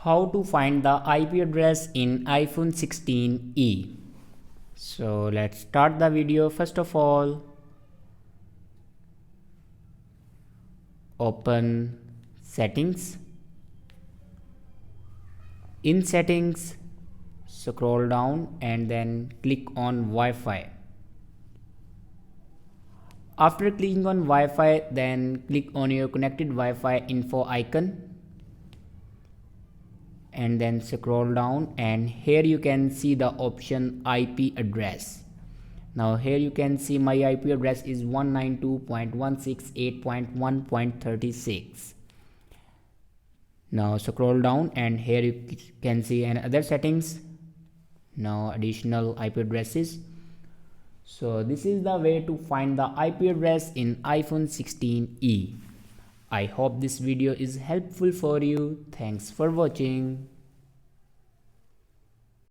How to find the IP address in iPhone 16e. So let's start the video. First of all, open settings. In settings, scroll down and then click on Wi-Fi. After clicking on Wi-Fi, then click on your connected Wi-Fi info icon and then scroll down, and here you can see the option IP address. Now here you can see my IP address is 192.168.1.36. Now scroll down and here you can see another settings. Now additional IP addresses. So this is the way to find the IP address in iPhone 16e. I hope this video is helpful for you. Thanks for watching.